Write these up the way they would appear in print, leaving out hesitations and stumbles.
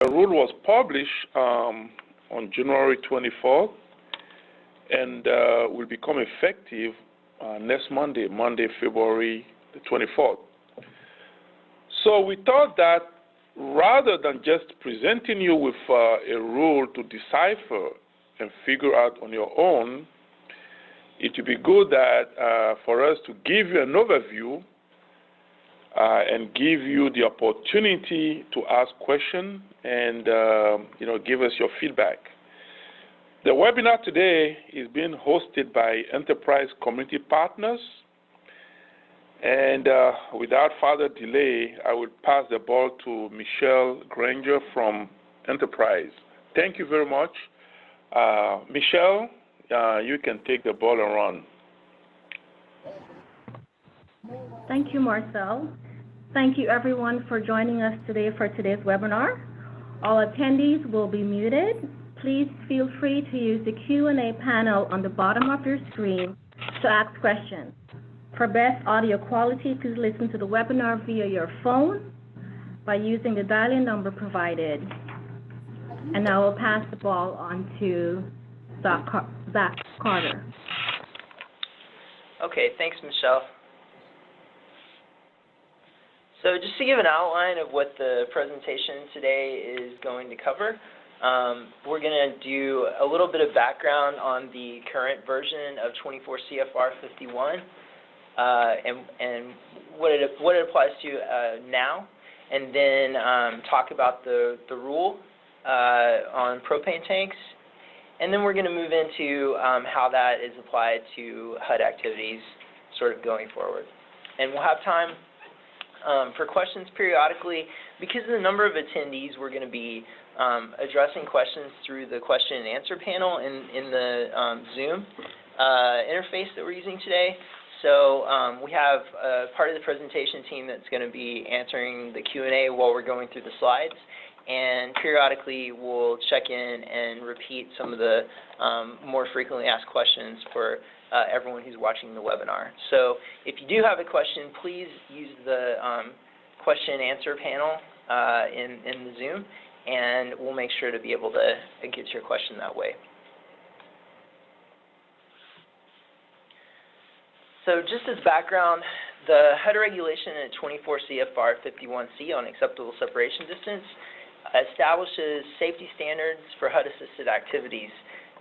The rule was published on January 24th and will become effective next Monday, February the 24th. So we thought that rather than just presenting you with a rule to decipher and figure out on your own, it would be good that for us to give you an overview and give you the opportunity to ask questions and give us your feedback. The webinar today is being hosted by Enterprise Community Partners, and without further delay, I will pass the ball to Michelle Granger from Enterprise. Thank you very much. Michelle, you can take the ball and run. Thank you, Marcel. Thank you, everyone, for joining us today for today's webinar. All attendees will be muted. Please feel free to use the Q&A panel on the bottom of your screen to ask questions. For best audio quality, please listen to the webinar via your phone by using the dial-in number provided. And now I'll pass the ball on to Zach Carter. Okay, thanks, Michelle. So just to give an outline of what the presentation today is going to cover, we're going to do a little bit of background on the current version of 24 CFR 51 and what it applies to now, and then talk about the rule on propane tanks, and then we're going to move into how that is applied to HUD activities sort of going forward. And we'll have time for questions periodically. Because of the number of attendees, we're going to be addressing questions through the question and answer panel in the Zoom interface that we're using today. So we have part of the presentation team that's going to be answering the Q&A while we're going through the slides, and periodically we'll check in and repeat some of the more frequently asked questions for everyone who's watching the webinar. So if you do have a question, please use the question and answer panel in the Zoom, and we'll make sure to be able to get your question that way. So just as background, the HUD regulation at 24 CFR 51C on acceptable separation distance establishes safety standards for HUD assisted activities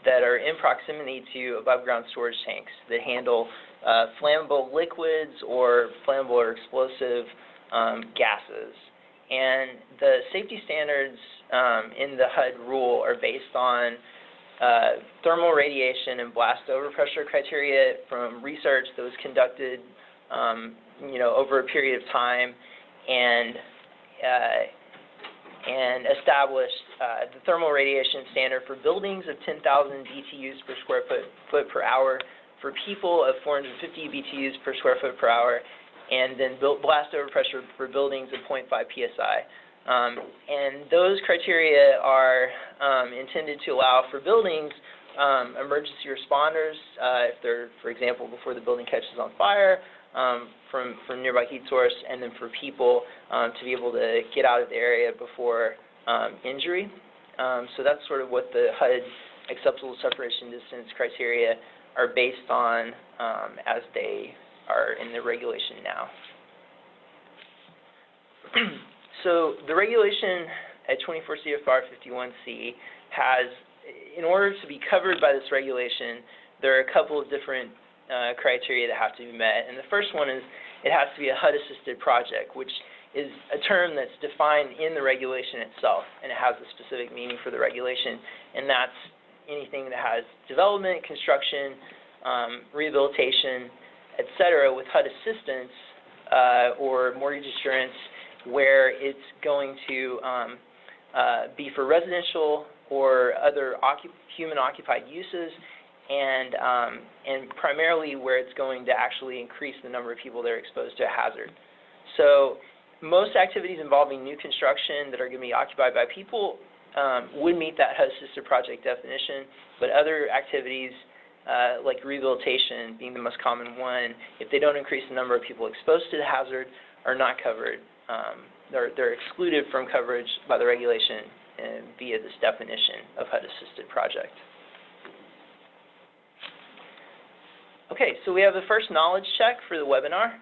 that are in proximity to above-ground storage tanks that handle flammable liquids or flammable or explosive gases. And the safety standards in the HUD rule are based on thermal radiation and blast overpressure criteria from research that was conducted over a period of time and established the thermal radiation standard for buildings of 10,000 BTUs per square foot per hour, for people of 450 BTUs per square foot per hour, and then blast overpressure for buildings of 0.5 PSI. And those criteria are intended to allow for buildings, emergency responders, if they're, for example, before the building catches on fire, from nearby heat source, and then for people to be able to get out of the area before injury. So that's sort of what the HUD acceptable separation distance criteria are based on as they are in the regulation now. So the regulation at 24 CFR 51C has, in order to be covered by this regulation, there are a couple of different criteria that have to be met. And the first one is it has to be a HUD Assisted Project, which is a term that's defined in the regulation itself, and it has a specific meaning for the regulation, and that's anything that has development, construction, rehabilitation, et cetera, with HUD assistance or mortgage assurance, where it's going to be for residential or other human-occupied uses, and primarily where it's going to actually increase the number of people that are exposed to a hazard. So most activities involving new construction that are going to be occupied by people would meet that HUD Assisted Project definition, but other activities like rehabilitation being the most common one, if they don't increase the number of people exposed to the hazard, are not covered. They're excluded from coverage by the regulation via this definition of HUD Assisted Project. Okay, so we have the first knowledge check for the webinar.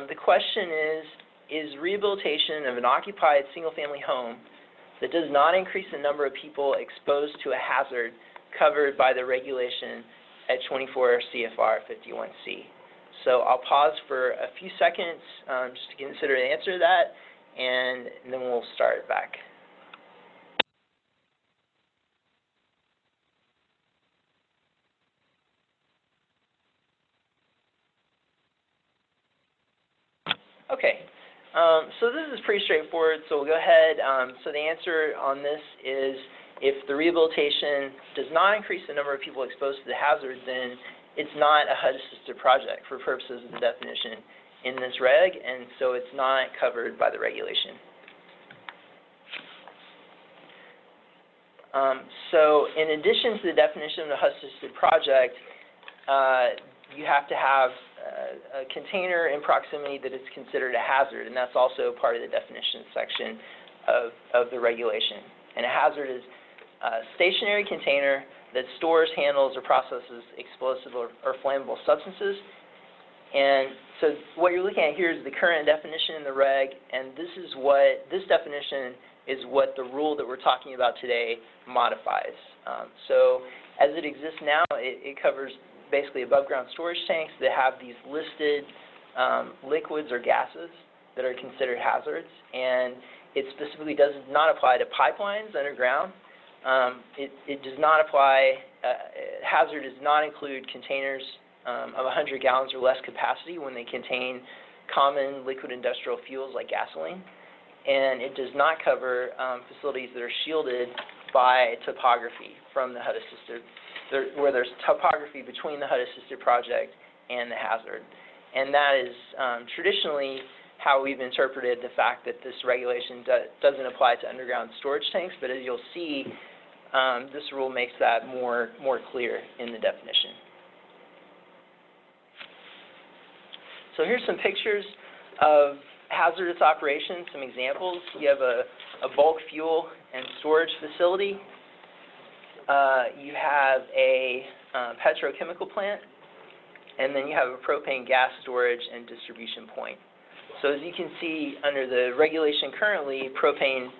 The question is rehabilitation of an occupied single-family home that does not increase the number of people exposed to a hazard covered by the regulation at 24 CFR 51C? So I'll pause for a few seconds just to consider the answer to that, and then we'll start back. Okay, so this is pretty straightforward, so we'll go ahead. So the answer on this is if the rehabilitation does not increase the number of people exposed to the hazard, then it's not a HUD-assisted project for purposes of the definition in this reg, and so it's not covered by the regulation. So in addition to the definition of the HUD-assisted project, you have to have a container in proximity that is considered a hazard, and that's also part of the definition section of the regulation. And a hazard is a stationary container that stores, handles, or processes explosive or flammable substances. And so what you're looking at here is the current definition in the reg, and this definition is what the rule that we're talking about today modifies. So as it exists now, it covers basically above-ground storage tanks that have these listed liquids or gases that are considered hazards, and it specifically does not apply to pipelines underground. It does not apply, hazard does not include containers of 100 gallons or less capacity when they contain common liquid industrial fuels like gasoline, and it does not cover facilities that are shielded by topography from the HUD Assisted, where there's topography between the HUD Assisted project and the hazard. And that is traditionally how we've interpreted the fact that this regulation doesn't apply to underground storage tanks, but as you'll see, this rule makes that more clear in the definition. So here's some pictures of hazardous operations, some examples. You have a bulk fuel and storage facility. You have a petrochemical plant, and then you have a propane gas storage and distribution point. So as you can see, under the regulation currently, propane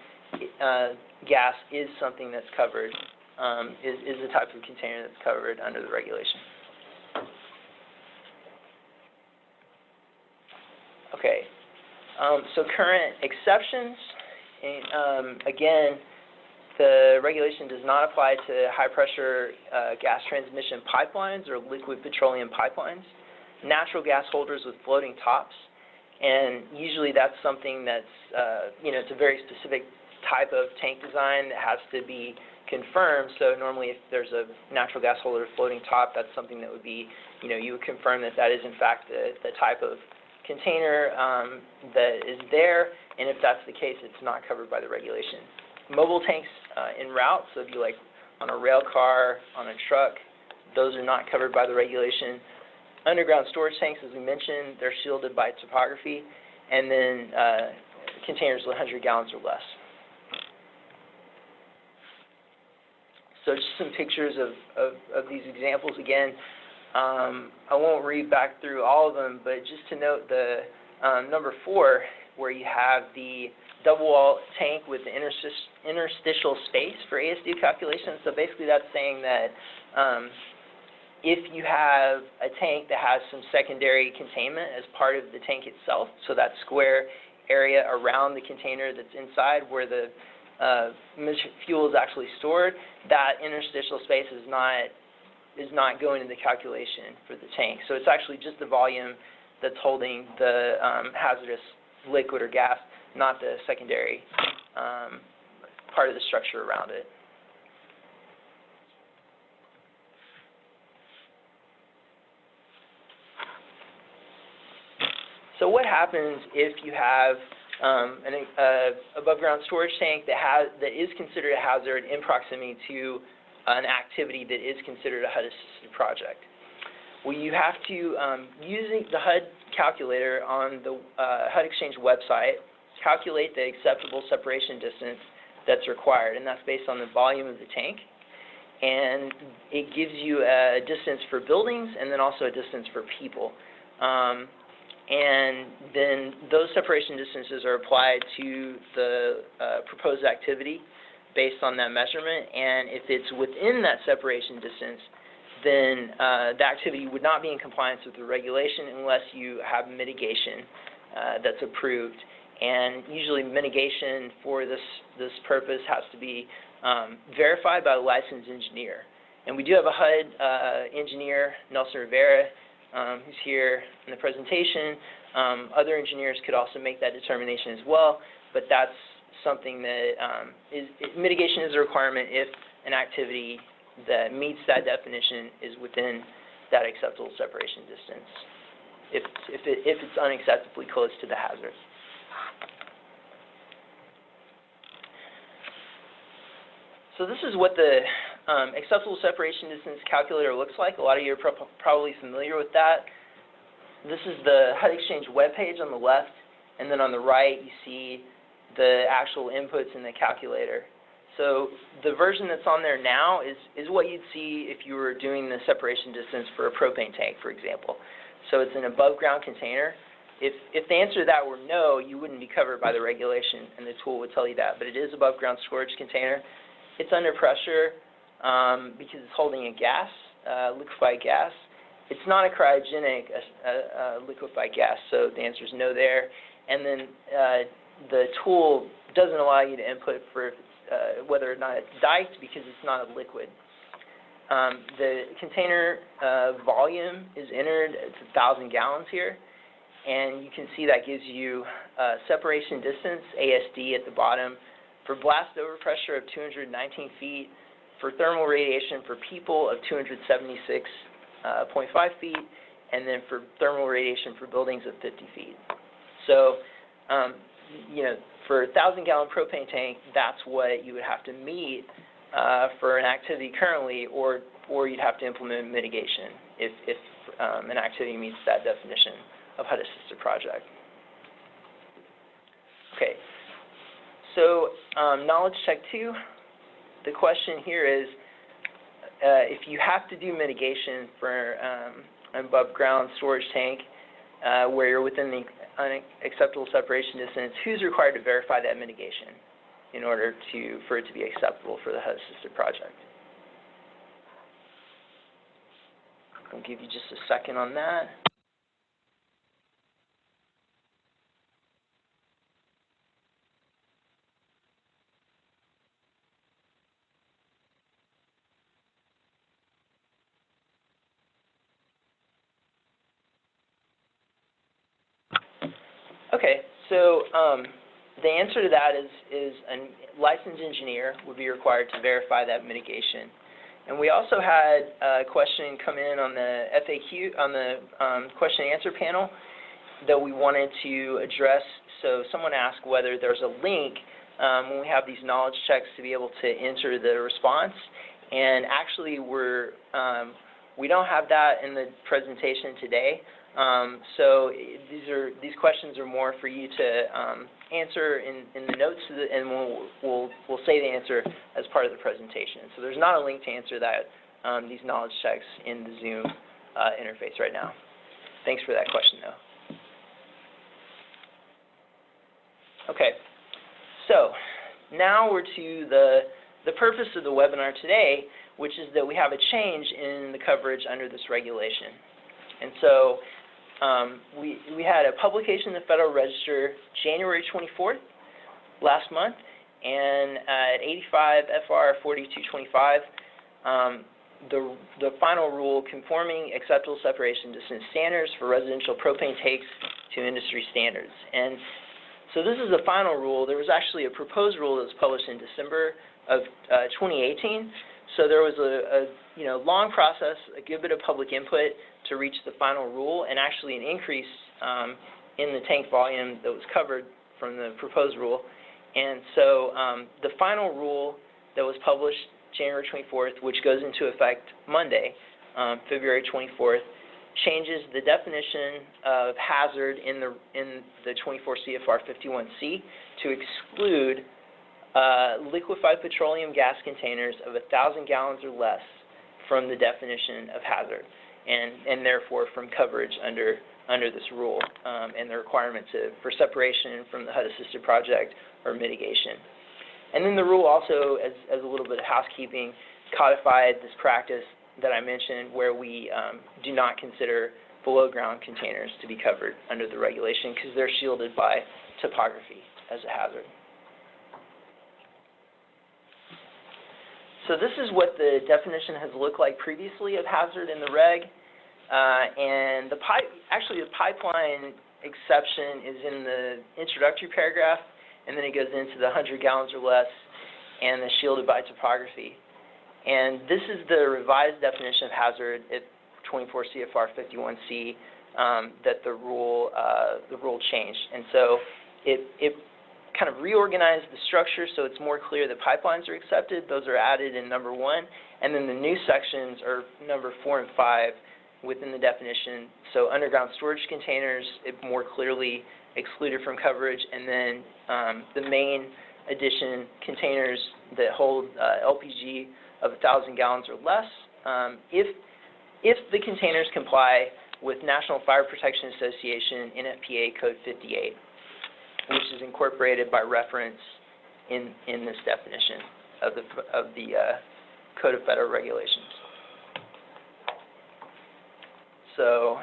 gas is something that's covered, is the type of container that's covered under the regulation. Okay, so current exceptions, again, the regulation does not apply to high-pressure gas transmission pipelines or liquid petroleum pipelines, natural gas holders with floating tops, and usually that's something that's, it's a very specific type of tank design that has to be confirmed. So normally if there's a natural gas holder floating top, that's something that would be, you would confirm that that is in fact the type of container that is there, and if that's the case, it's not covered by the regulation. Mobile tanks en route, so if you like on a rail car, on a truck, those are not covered by the regulation. Underground storage tanks, as we mentioned, they're shielded by topography, and then containers with 100 gallons or less. So just some pictures of these examples again. I won't read back through all of them, but just to note the number 4, where you have the double wall tank with the interstitial space for ASD calculations. So basically that's saying that if you have a tank that has some secondary containment as part of the tank itself, so that square area around the container that's inside where the fuel is actually stored, that interstitial space is not going into the calculation for the tank. So it's actually just the volume that's holding the hazardous liquid or gas, not the secondary part of the structure around it. So what happens if you have an above-ground storage tank that is considered a hazard in proximity to an activity that is considered a HUD-assisted project? Well, you have to, using the HUD calculator on the HUD Exchange website, calculate the acceptable separation distance that's required, and that's based on the volume of the tank. And it gives you a distance for buildings and then also a distance for people. And then those separation distances are applied to the proposed activity based on that measurement, and if it's within that separation distance, then the activity would not be in compliance with the regulation unless you have mitigation that's approved. And usually mitigation for this purpose has to be verified by a licensed engineer. And we do have a HUD engineer, Nelson Rivera, who's here in the presentation. Other engineers could also make that determination as well, but that's something that mitigation is a requirement if an activity that meets that definition is within that acceptable separation distance, if it's unacceptably close to the hazard. So this is what the acceptable separation distance calculator looks like. A lot of you are probably familiar with that. This is the HUD Exchange webpage on the left, and then on the right you see the actual inputs in the calculator. So the version that's on there now is what you'd see if you were doing the separation distance for a propane tank, for example. So it's an above-ground container. If the answer to that were no, you wouldn't be covered by the regulation, and the tool would tell you that. But it is above-ground storage container. It's under pressure because it's holding a gas, liquefied gas. It's not a cryogenic liquefied gas, so the answer is no there. And then the tool doesn't allow you to input for whether or not it's diked because it's not a liquid. The container volume is entered. It's 1,000 gallons here. And you can see that gives you separation distance, ASD at the bottom, for blast overpressure of 219 feet, for thermal radiation for people of 276.5 feet, and then for thermal radiation for buildings of 50 feet. So, you know, for a 1,000-gallon propane tank, that's what you would have to meet for an activity currently, or you'd have to implement mitigation if an activity meets that definition of HUD Assisted Project. Okay, so knowledge check 2. The question here is, if you have to do mitigation for an above-ground storage tank where you're within the unacceptable separation distance, who's required to verify that mitigation in order for it to be acceptable for the HUD Assisted Project? I'll give you just a second on that. Okay, so the answer to that is a licensed engineer would be required to verify that mitigation. And we also had a question come in on the FAQ, on the question and answer panel that we wanted to address. So someone asked whether there's a link when we have these knowledge checks to be able to enter the response. And actually we don't have that in the presentation today. So these questions are more for you to answer in the notes, and we'll say the answer as part of the presentation. So there's not a link to answer that these knowledge checks in the Zoom interface right now. Thanks for that question, though. Okay, so now we're to the purpose of the webinar today, which is that we have a change in the coverage under this regulation. And so we had a publication in the Federal Register January 24th last month, and at 85 FR 4225, the final rule conforming acceptable separation distance standards for residential propane tanks to industry standards. And so this is the final rule. There was actually a proposed rule that was published in December of 2018. So there was a long process, a good bit of public input to reach the final rule, and actually an increase in the tank volume that was covered from the proposed rule. And so the final rule that was published January 24th, which goes into effect Monday, February 24th, changes the definition of hazard in the 24 CFR 51C to exclude liquefied petroleum gas containers of 1,000 gallons or less from the definition of hazard, and therefore from coverage under this rule, and the requirement for separation from the HUD Assisted Project or mitigation. And then the rule also, as a little bit of housekeeping, codified this practice that I mentioned where we do not consider below-ground containers to be covered under the regulation because they're shielded by topography as a hazard. So this is what the definition has looked like previously of hazard in the reg. And the pipeline exception is in the introductory paragraph, and then it goes into the 100 gallons or less and the shielded by topography. And this is the revised definition of hazard at 24 CFR 51C that the rule changed. And so it kind of reorganized the structure so it's more clear that pipelines are accepted. Those are added in number 1. And then the new sections are number 4 and 5 within the definition. So underground storage containers, it more clearly excluded from coverage. And then the main addition, containers that hold LPG of 1,000 gallons or less, if the containers comply with National Fire Protection Association NFPA Code 58, which is incorporated by reference in this definition of the Code of Federal Regulations. So,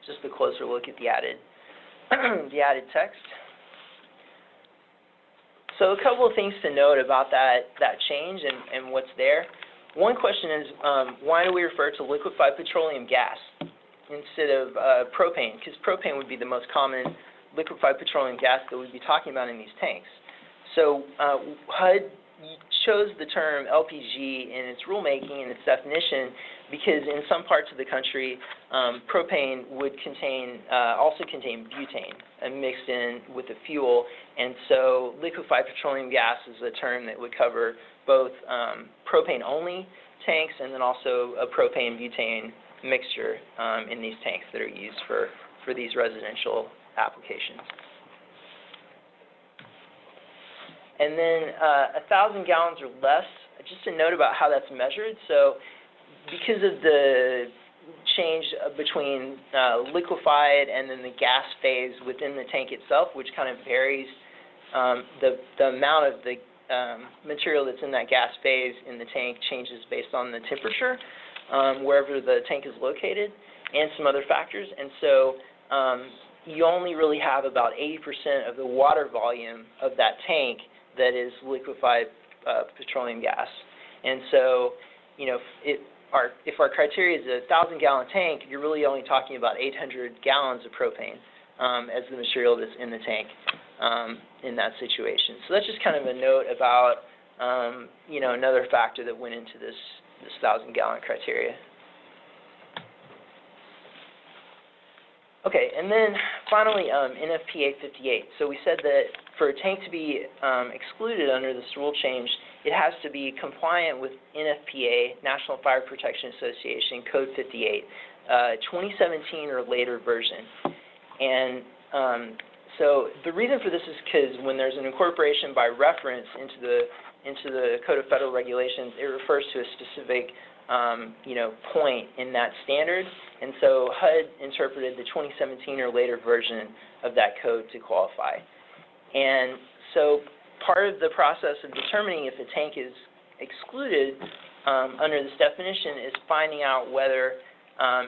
just a closer look at the added text. So, a couple of things to note about that change and what's there. One question is, why do we refer to liquefied petroleum gas instead of propane? Because propane would be the most common liquefied petroleum gas that we'd be talking about in these tanks. So HUD chose the term LPG in its rulemaking and its definition because in some parts of the country, propane would also contain butane and mixed in with the fuel. And so liquefied petroleum gas is a term that would cover both propane-only tanks and then also a propane-butane mixture in these tanks that are used for these residential applications. And then 1,000 gallons or less, just a note about how that's measured. So because of the change between liquefied and then the gas phase within the tank itself, which kind of varies the amount of the material that's in that gas phase in the tank changes based on the temperature wherever the tank is located and some other factors. And so you only really have about 80% of the water volume of that tank that is liquefied petroleum gas. And so, you know, if our criteria is a 1,000-gallon tank, you're really only talking about 800 gallons of propane as the material that's in the tank in that situation. So that's just kind of a note about, you know, another factor that went into this 1,000-gallon criteria. Okay, and then finally, NFPA 58. So we said that for a tank to be excluded under this rule change, it has to be compliant with NFPA, National Fire Protection Association, Code 58, 2017 or later version. And so the reason for this is because when there's an incorporation by reference into the Code of Federal Regulations, it refers to a specific you know, point in that standard. And so HUD interpreted the 2017 or later version of that code to qualify. And so part of the process of determining if a tank is excluded under this definition is finding out whether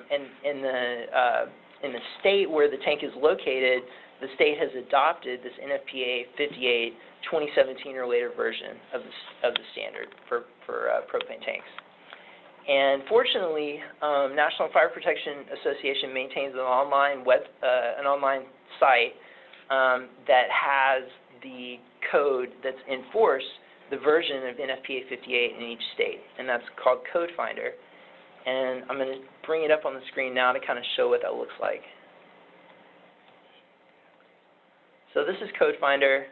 in the state where the tank is located, the state has adopted this NFPA 58 2017 or later version of the standard for propane tanks. And fortunately, National Fire Protection Association maintains an online site that has the code that's in force, the version of NFPA 58 in each state, and that's called Code Finder. And I'm going to bring it up on the screen now to kind of show what that looks like. So this is Code Finder,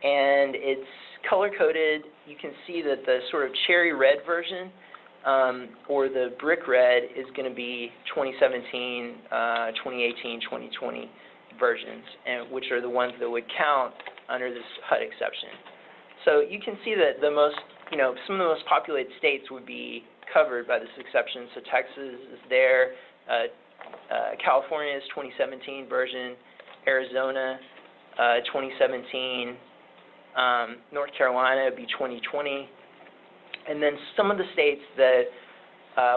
and it's color-coded. You can see that the sort of cherry red version or the brick red is going to be 2017, 2018, 2020 versions, and which are the ones that would count under this HUD exception. So you can see that the most, some of the most populated states would be covered by this exception. So Texas is there, California's 2017 version, Arizona 2017, North Carolina would be 2020, and then some of the states that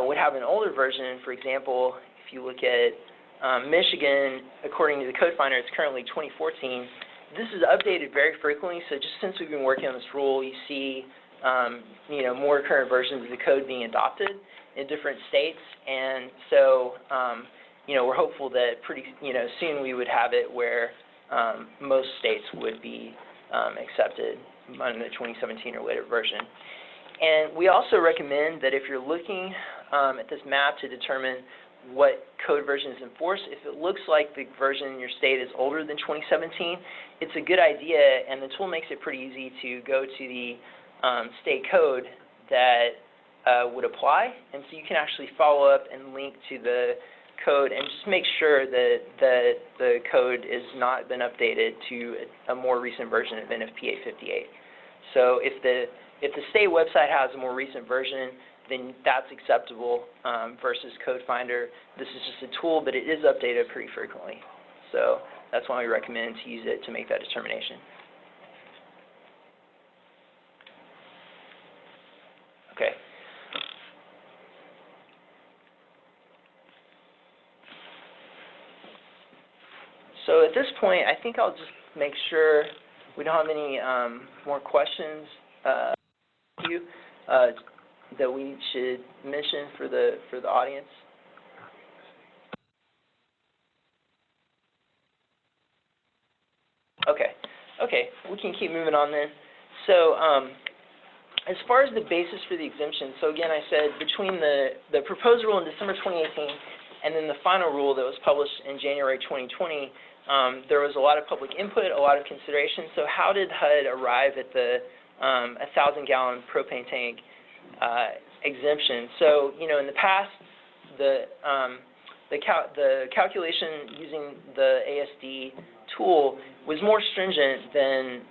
would have an older version, for example, if you look at Michigan, according to the code finder, it's currently 2014. This is updated very frequently, so just since we've been working on this rule, you see more current versions of the code being adopted in different states, and so we're hopeful that pretty soon we would have it where most states would be accepted under the 2017 or later version. And we also recommend that if you're looking at this map to determine what code version is enforced, if it looks like the version in your state is older than 2017, it's a good idea, and the tool makes it pretty easy to go to the state code that would apply, and so you can actually follow up and link to the code and just make sure that the code has not been updated to a more recent version of NFPA 58. So if the state website has a more recent version, then that's acceptable versus Code Finder. This is just a tool, but it is updated pretty frequently. So that's why we recommend to use it to make that determination. Okay. So at this point, I think I'll just make sure we don't have any more questions that we should mention for the audience. Okay, we can keep moving on then. So as far as the basis for the exemption, so again, I said between the proposed rule in December 2018 and then the final rule that was published in January 2020, there was a lot of public input, a lot of consideration. So how did HUD arrive at the 1,000-gallon propane tank exemption? So, in the past, the calculation using the ASD tool was more stringent than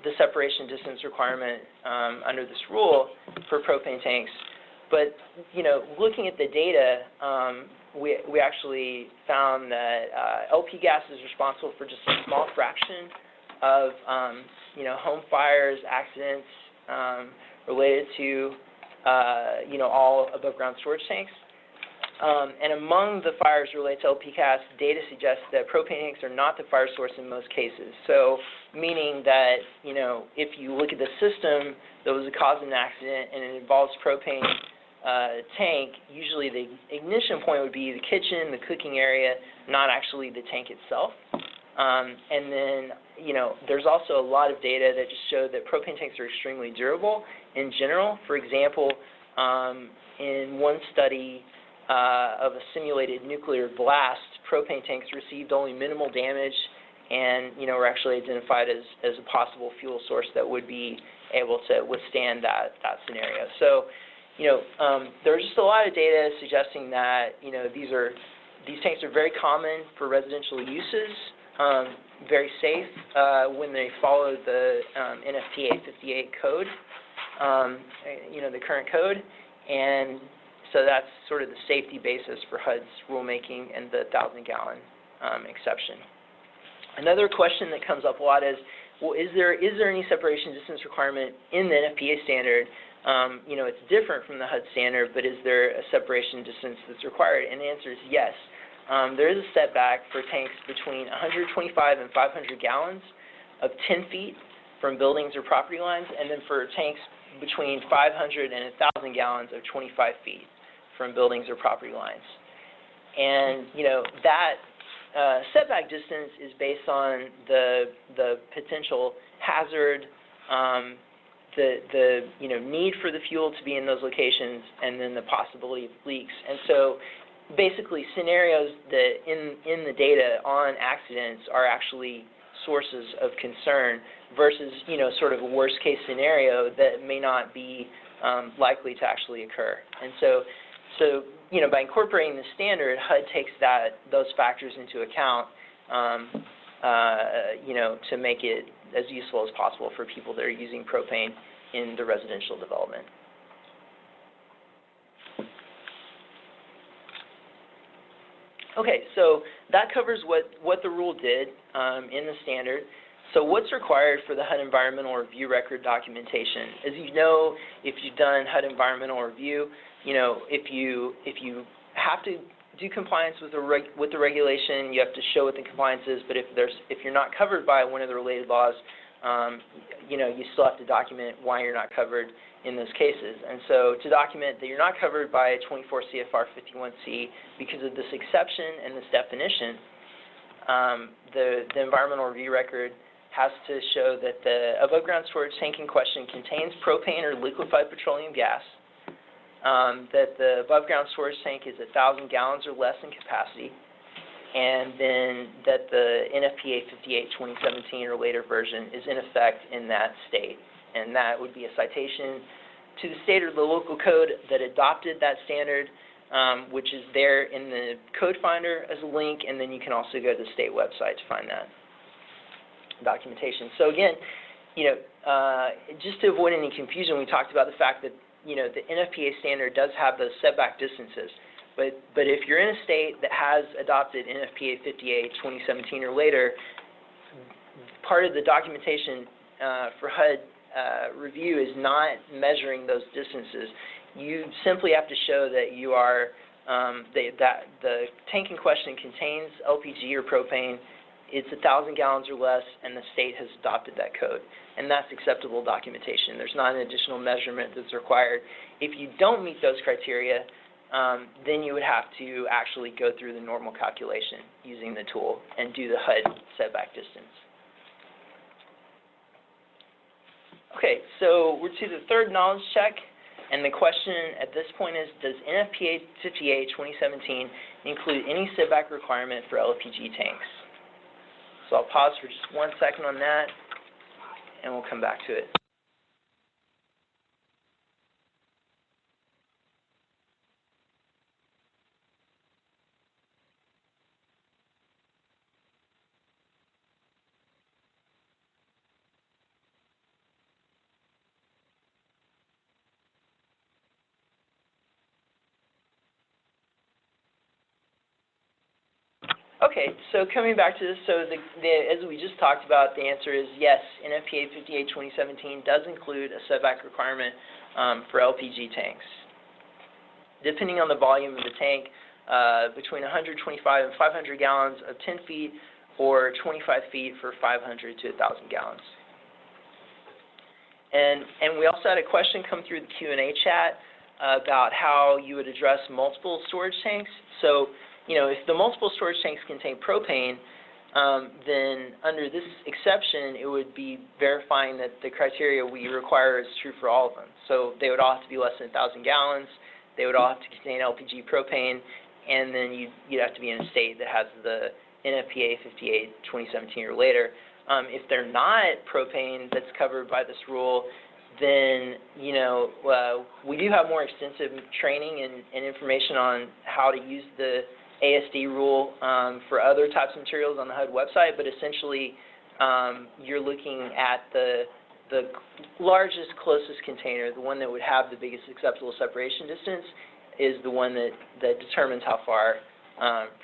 the separation distance requirement under this rule for propane tanks. But, looking at the data, we actually found that LP gas is responsible for just a small fraction of, home fires, accidents related to, all above-ground storage tanks. And among the fires related to LP gas, data suggests that propane tanks are not the fire source in most cases. So, meaning that, if you look at the system that was the cause of an accident and it involves propane tank, usually the ignition point would be the kitchen, the cooking area, not actually the tank itself. And then, there's also a lot of data that just show that propane tanks are extremely durable in general. For example, in one study of a simulated nuclear blast, propane tanks received only minimal damage and, were actually identified as a possible fuel source that would be able to withstand that scenario. So, there's just a lot of data suggesting that, these tanks are very common for residential uses, very safe when they follow the NFPA 58 code, the current code, and so that's sort of the safety basis for HUD's rulemaking and the 1,000-gallon exception. Another question that comes up a lot is, well, is there any separation distance requirement in the NFPA standard? It's different from the HUD standard, but is there a separation distance that's required? And the answer is yes. There is a setback for tanks between 125 and 500 gallons of 10 feet from buildings or property lines, and then for tanks between 500 and 1,000 gallons of 25 feet from buildings or property lines. And, that setback distance is based on the potential hazard, the need for the fuel to be in those locations, and then the possibility of leaks. And so basically scenarios that in the data on accidents are actually sources of concern versus, sort of a worst case scenario that may not be likely to actually occur. And so by incorporating the standard, HUD takes those factors into account, to make it as useful as possible for people that are using propane in the residential development. Okay, so that covers what the rule did in the standard. So what's required for the HUD environmental review record documentation? As you know, if you've done HUD environmental review, you know, if you have to do compliance with the regulation, you have to show what the compliance is, but if you're not covered by one of the related laws, you know, you still have to document why you're not covered in those cases. And so to document that you're not covered by 24 CFR 51C because of this exception and this definition, the environmental review record has to show that the above-ground storage tank in question contains propane or liquefied petroleum gas, that the above-ground storage tank is 1,000 gallons or less in capacity, and then that the NFPA 58-2017 or later version is in effect in that state. And that would be a citation to the state or the local code that adopted that standard, which is there in the code finder as a link, and then you can also go to the state website to find that documentation. So again, you know, just to avoid any confusion, we talked about the fact that, you know, the NFPA standard does have those setback distances. But if you're in a state that has adopted NFPA 58-2017 or later, part of the documentation for HUD review is not measuring those distances. You simply have to show that you are that the tank in question contains LPG or propane, it's 1,000 gallons or less, and the state has adopted that code. And that's acceptable documentation. There's not an additional measurement that's required. If you don't meet those criteria, then you would have to actually go through the normal calculation using the tool and do the HUD setback distance. Okay, so we're to the third knowledge check, and the question at this point is, does NFPA 58-2017 include any setback requirement for LPG tanks? So I'll pause for just 1 second on that, and we'll come back to it. Okay, so coming back to this, so as we just talked about, the answer is yes, NFPA 58-2017 does include a setback requirement for LPG tanks. Depending on the volume of the tank, between 125 and 500 gallons of 10 feet or 25 feet for 500 to 1,000 gallons. And we also had a question come through the Q&A chat about how you would address multiple storage tanks. So, you know, if the multiple storage tanks contain propane, then under this exception, it would be verifying that the criteria we require is true for all of them. So they would all have to be less than 1,000 gallons, they would all have to contain LPG propane, and then you'd have to be in a state that has the NFPA 58-2017 or later. If they're not propane that's covered by this rule, then, you know, we do have more extensive training and information on how to use the ASD rule for other types of materials on the HUD website, but essentially you're looking at the largest, closest container, the one that would have the biggest acceptable separation distance, is the one that determines how far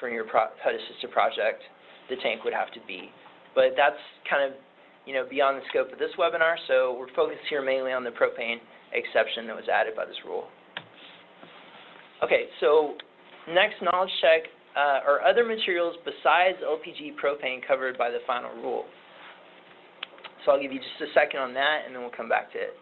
from your HUD Assisted Project the tank would have to be. But that's kind of, you know, beyond the scope of this webinar, so we're focused here mainly on the propane exception that was added by this rule. Okay, so next knowledge check, are other materials besides LPG propane covered by the final rule? So I'll give you just a second on that, and then we'll come back to it.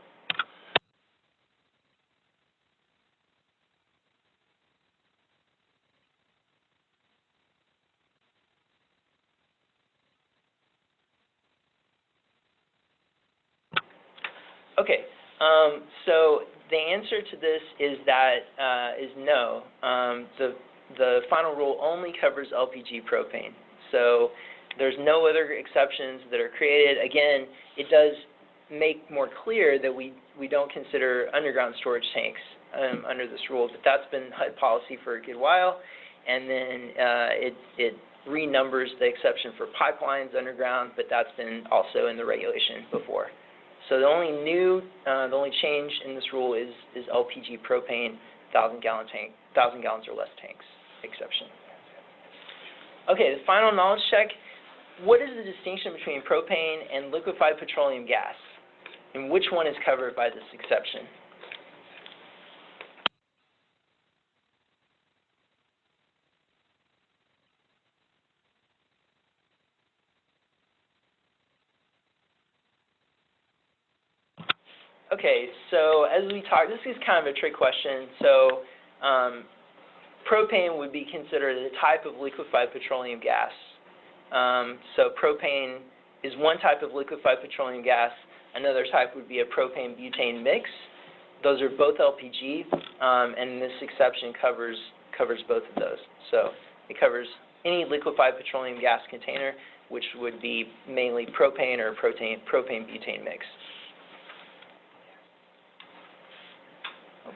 Okay, so the answer to this is that is no. The final rule only covers LPG propane. So there's no other exceptions that are created. Again, it does make more clear that we don't consider underground storage tanks under this rule, but that's been HUD policy for a good while, and then renumbers the exception for pipelines underground, but that's been also in the regulation before. So the only change in this rule is LPG propane 1,000 gallons or less tanks exception. Okay, the final knowledge check. What is the distinction between propane and liquefied petroleum gas, and which one is covered by this exception? Okay, so as we talk, this is kind of a trick question. So propane would be considered a type of liquefied petroleum gas. So propane is one type of liquefied petroleum gas. Another type would be a propane-butane mix. Those are both LPG, and this exception covers both of those. So it covers any liquefied petroleum gas container, which would be mainly propane or propane-butane mix.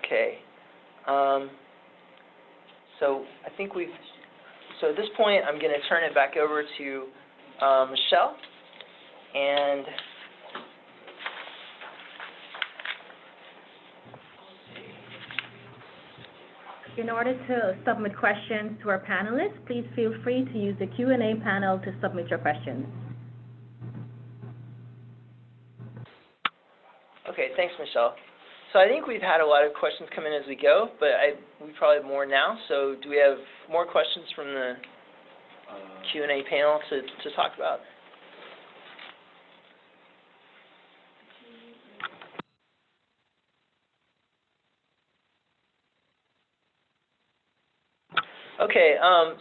Okay. So I think so at this point, I'm going to turn it back over to Michelle. And in order to submit questions to our panelists, please feel free to use the Q&A panel to submit your questions. Okay, thanks, Michelle. So I think we've had a lot of questions come in as we go, but we probably have more now. So do we have more questions from the Q&A panel to talk about? Okay,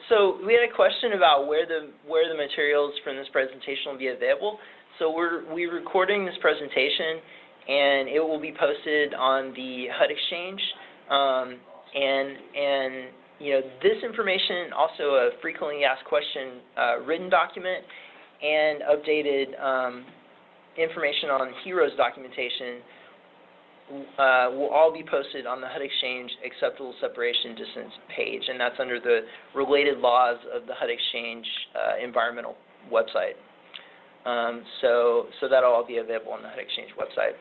so we had a question about where the materials from this presentation will be available. So we're recording this presentation, and it will be posted on the HUD Exchange. And you know, this information, also a frequently asked question written document, and updated information on HEROES documentation will all be posted on the HUD Exchange Acceptable Separation Distance page, and that's under the related laws of the HUD Exchange environmental website. So that'll all be available on the HUD Exchange website.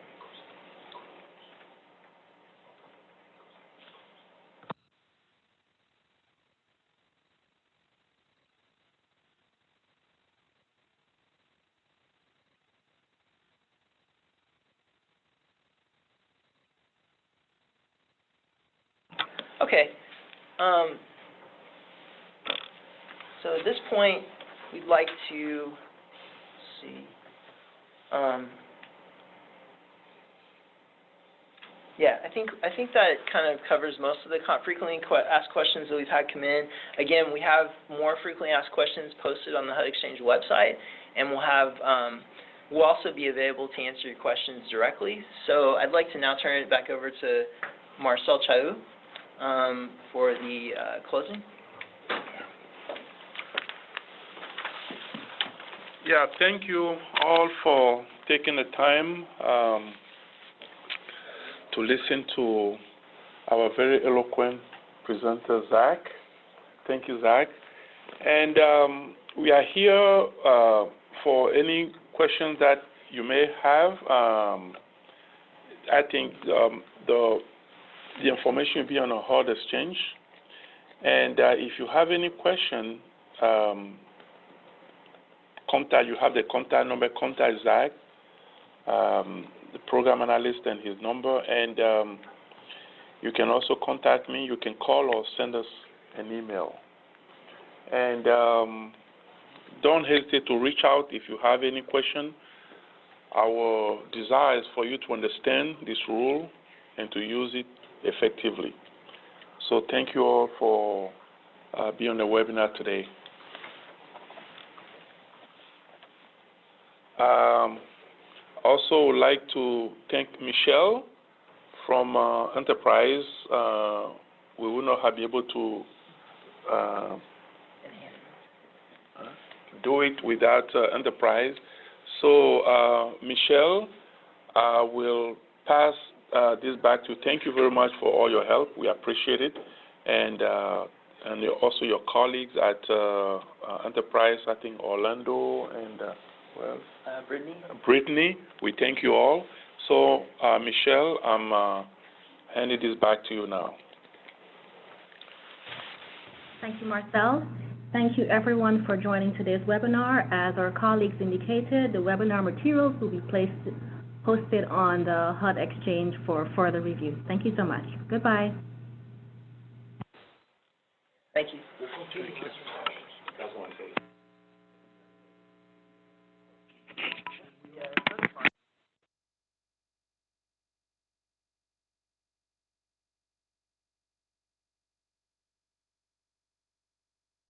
Okay. So at this point, we'd like to see. Yeah, I think that kind of covers most of the frequently asked questions that we've had come in. Again, we have more frequently asked questions posted on the HUD Exchange website, and we'll also be available to answer your questions directly. So I'd like to now turn it back over to Marcel Chaou for the closing. Yeah, thank you all for taking the time to listen to our very eloquent presenter, Zach. Thank you, Zach. And we are here for any questions that you may have. I think the information will be on a HUD Exchange. And if you have any question, you have the contact number, contact Zach, the program analyst, and his number. And you can also contact me. You can call or send us an email. And don't hesitate to reach out if you have any question. Our desire is for you to understand this rule and to use it effectively. So thank you all for being on the webinar today. Also would like to thank Michelle from Enterprise. We will not be able to do it without Enterprise. So Michelle, will pass this back to you. Thank you very much for all your help. We appreciate it. And and also your colleagues at Enterprise, I think Orlando and Brittany. We thank you all. So, Michelle, I'm handing this back to you now. Thank you, Marcel. Thank you, everyone, for joining today's webinar. As our colleagues indicated, the webinar materials will be posted on the HUD Exchange for further review. Thank you so much. Goodbye. Thank you. Thank you.